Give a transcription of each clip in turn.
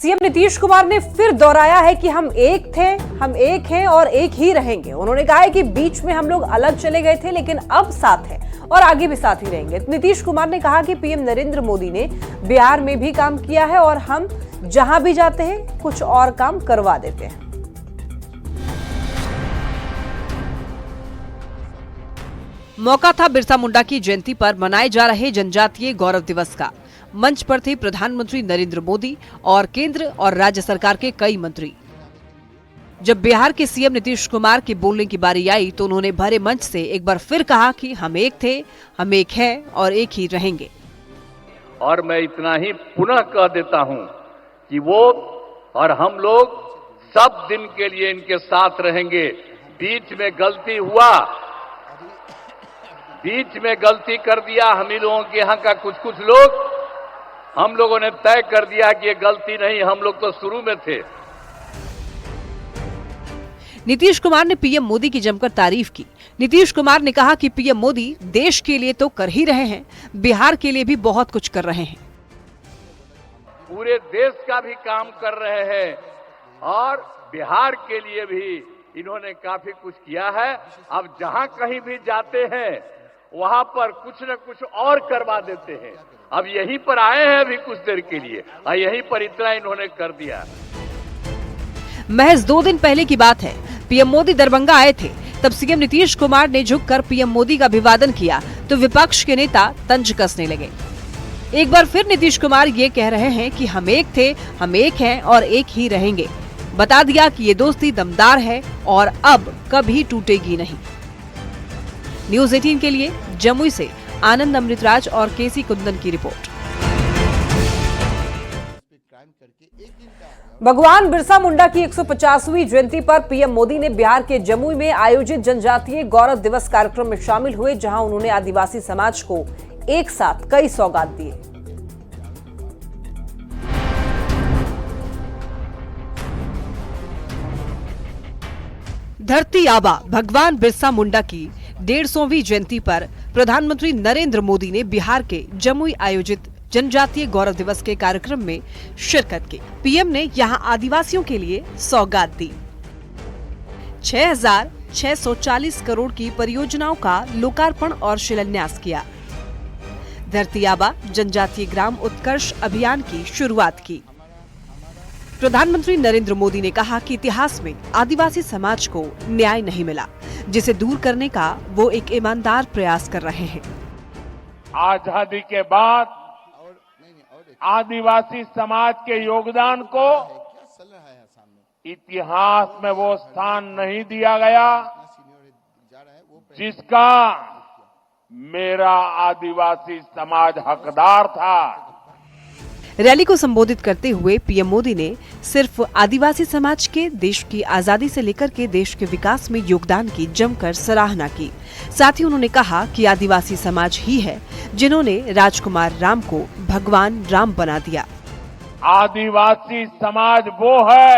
CM Nitish Kumar ने फिर दोहराया है कि हम एक थे, हम एक हैं और एक ही रहेंगे। उन्होंने कहा है कि बीच में हम लोग अलग चले गए थे, लेकिन अब साथ हैं और आगे भी साथ ही रहेंगे। नीतीश कुमार ने कहा कि पीएम नरेंद्र मोदी ने बिहार में भी काम किया है और हम जहां भी जाते हैं कुछ और काम करवा देते हैं। मौका था बिरसा मुंडा की जयंती पर मनाए जा रहे जनजातीय गौरव दिवस का। मंच पर थे प्रधानमंत्री नरेंद्र मोदी और केंद्र और राज्य सरकार के कई मंत्री। जब बिहार के सीएम नीतीश कुमार के बोलने की बारी आई तो उन्होंने भरे मंच से एक बार फिर कहा कि हम एक थे, हम एक हैं और एक ही रहेंगे। और मैं इतना ही पुनः कह देता हूं कि वो और हम लोग सब दिन के लिए इनके साथ रहेंगे। बीच में गलती हुआ, बीच में गलती कर दिया हम ही लोगों के यहाँ का कुछ लोग, हम लोगों ने तय कर दिया कि ये गलती नहीं, हम लोग तो शुरू में थे। नीतीश कुमार ने पीएम मोदी की जमकर तारीफ की। नीतीश कुमार ने कहा कि पीएम मोदी देश के लिए तो कर ही रहे हैं, बिहार के लिए भी बहुत कुछ कर रहे हैं। पूरे देश का भी काम कर रहे हैं और बिहार के लिए भी इन्होंने काफी कुछ किया है। अब जहां कहीं भी जाते हैं वहां पर कुछ न कुछ और करवा देते हैं। अब यहीं पर आए हैं अभी कुछ देर के लिए और यहीं पर इतना इन्होंने कर दिया। महज 2 दिन पहले की बात है, पीएम मोदी दरभंगा आए थे। तब सीएम नीतीश कुमार ने झुककर पीएम मोदी का अभिवादन किया तो विपक्ष के नेता तंज कसने लगे। एक बार फिर नीतीश कुमार ये कह रहे हैं कि हम एक थे, हम एक हैं और एक ही रहेंगे। बता दिया कि ये दोस्ती दमदार है और अब कभी टूटेगी नहीं। न्यूज़ 18 के लिए जमुई से आनंद अमृतराज और केसी कुंदन की रिपोर्ट। भगवान बिरसा मुंडा की 150वीं जयंती पर पीएम मोदी ने बिहार के जमुई में आयोजित जनजातीय गौरव दिवस कार्यक्रम में शामिल हुए, जहां उन्होंने आदिवासी समाज को एक साथ कई सौगात दिए। धरती आबा भगवान बिरसा मुंडा की 150वीं जयंती पर प्रधानमंत्री नरेंद्र मोदी ने बिहार के जमुई आयोजित जनजातीय गौरव दिवस के कार्यक्रम में शिरकत की। पीएम ने यहां आदिवासियों के लिए सौगात दी। 6,640 करोड़ की परियोजनाओं का लोकार्पण और शिलान्यास किया। धरती आबा जनजातीय ग्राम उत्कर्ष अभियान की शुरुआत की। प्रधानमंत्री नरेंद्र मोदी ने कहा कि इतिहास में आदिवासी समाज को न्याय नहीं मिला, जिसे दूर करने का वो एक ईमानदार प्रयास कर रहे हैं। आजादी के बाद आदिवासी समाज के योगदान को इतिहास में वो स्थान नहीं दिया गया जिसका मेरा आदिवासी समाज हकदार था। रैली को संबोधित करते हुए पीएम मोदी ने सिर्फ आदिवासी समाज के देश की आजादी से लेकर के देश के विकास में योगदान की जमकर सराहना की। साथ ही उन्होंने कहा कि आदिवासी समाज ही है जिन्होंने राजकुमार राम को भगवान राम बना दिया। आदिवासी समाज वो है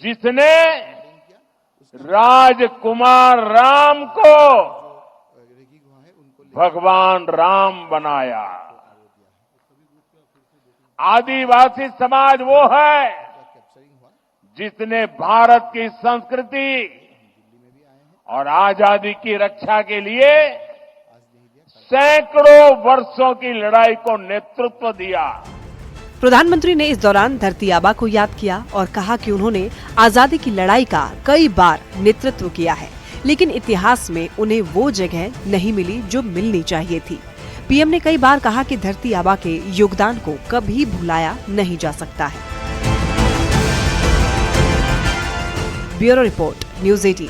जिसने राजकुमार राम को भगवान राम बनाया। आदिवासी समाज वो है जिसने भारत की संस्कृति और आजादी की रक्षा के लिए सैकड़ों वर्षों की लड़ाई को नेतृत्व दिया। प्रधानमंत्री ने इस दौरान धरती आबा को याद किया और कहा कि उन्होंने आजादी की लड़ाई का कई बार नेतृत्व किया है, लेकिन इतिहास में उन्हें वो जगह नहीं मिली जो मिलनी चाहिए थी। पीएम ने कई बार कहा कि धरती आबा के योगदान को कभी भुलाया नहीं जा सकता है। Bureau report, news 18।